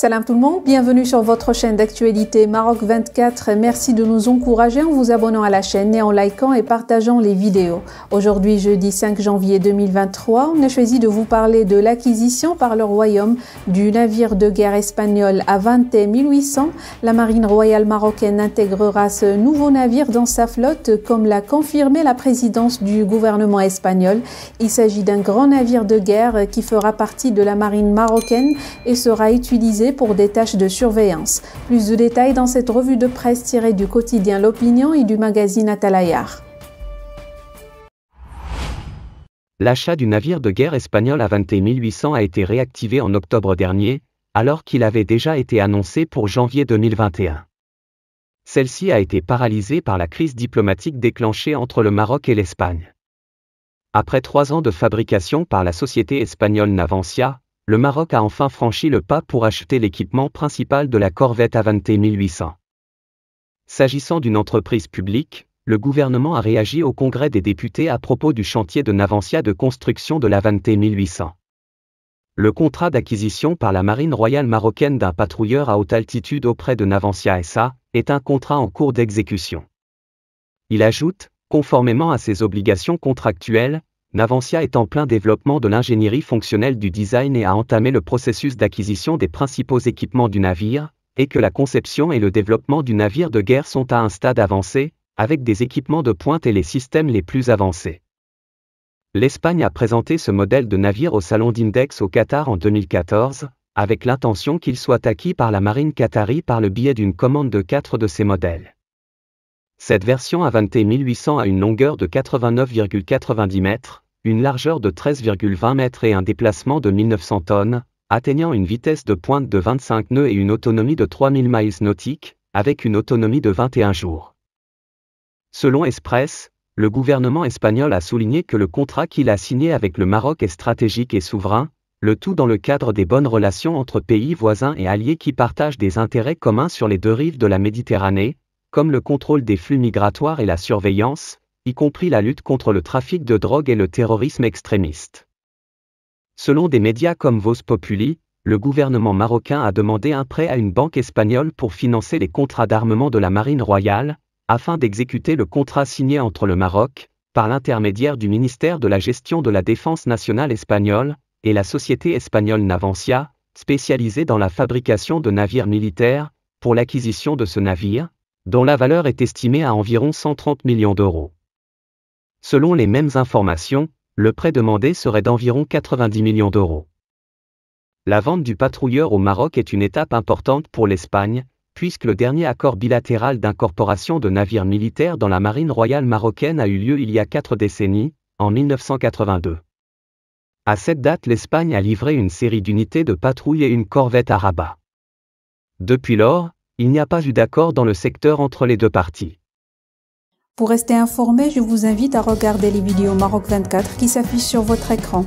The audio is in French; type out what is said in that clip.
Salam tout le monde, bienvenue sur votre chaîne d'actualité Maroc 24. Merci de nous encourager en vous abonnant à la chaîne et en likant et partageant les vidéos. Aujourd'hui, jeudi 5 janvier 2023, on a choisi de vous parler de l'acquisition par le Royaume du navire de guerre espagnol Avante 1800. La marine royale marocaine intégrera ce nouveau navire dans sa flotte, comme l'a confirmé la présidence du gouvernement espagnol. Il s'agit d'un grand navire de guerre qui fera partie de la marine marocaine et sera utilisé pour des tâches de surveillance. Plus de détails dans cette revue de presse tirée du quotidien L'Opinion et du magazine Atalayar. L'achat du navire de guerre espagnol Avante 1800 a été réactivé en octobre dernier, alors qu'il avait déjà été annoncé pour janvier 2021. Celle-ci a été paralysée par la crise diplomatique déclenchée entre le Maroc et l'Espagne. Après 3 ans de fabrication par la société espagnole Navantia, le Maroc a enfin franchi le pas pour acheter l'équipement principal de la corvette Avante 1800. S'agissant d'une entreprise publique, le gouvernement a réagi au Congrès des députés à propos du chantier de Navantia de construction de l'Avante 1800. Le contrat d'acquisition par la marine royale marocaine d'un patrouilleur à haute altitude auprès de Navantia SA est un contrat en cours d'exécution. Il ajoute, conformément à ses obligations contractuelles, Navantia est en plein développement de l'ingénierie fonctionnelle du design et a entamé le processus d'acquisition des principaux équipements du navire, et que la conception et le développement du navire de guerre sont à un stade avancé, avec des équipements de pointe et les systèmes les plus avancés. L'Espagne a présenté ce modèle de navire au salon d'Index au Qatar en 2014, avec l'intention qu'il soit acquis par la marine qatari par le biais d'une commande de 4 de ces modèles. Cette version Avante 1800 a une longueur de 89,90 mètres, une largeur de 13,20 mètres et un déplacement de 1900 tonnes, atteignant une vitesse de pointe de 25 nœuds et une autonomie de 3000 miles nautiques, avec une autonomie de 21 jours. Selon Express, le gouvernement espagnol a souligné que le contrat qu'il a signé avec le Maroc est stratégique et souverain, le tout dans le cadre des bonnes relations entre pays voisins et alliés qui partagent des intérêts communs sur les 2 rives de la Méditerranée, comme le contrôle des flux migratoires et la surveillance, y compris la lutte contre le trafic de drogue et le terrorisme extrémiste. Selon des médias comme Voz Populi, le gouvernement marocain a demandé un prêt à une banque espagnole pour financer les contrats d'armement de la marine royale, afin d'exécuter le contrat signé entre le Maroc, par l'intermédiaire du ministère de la Gestion de la Défense nationale espagnole, et la société espagnole Navantia, spécialisée dans la fabrication de navires militaires, pour l'acquisition de ce navire, dont la valeur est estimée à environ 130 millions d'euros. Selon les mêmes informations, le prêt demandé serait d'environ 90 millions d'euros. La vente du patrouilleur au Maroc est une étape importante pour l'Espagne, puisque le dernier accord bilatéral d'incorporation de navires militaires dans la marine royale marocaine a eu lieu il y a 4 décennies, en 1982. À cette date, l'Espagne a livré une série d'unités de patrouille et une corvette à Rabat. Depuis lors, il n'y a pas eu d'accord dans le secteur entre les 2 parties. Pour rester informé, je vous invite à regarder les vidéos Maroc 24 qui s'affichent sur votre écran.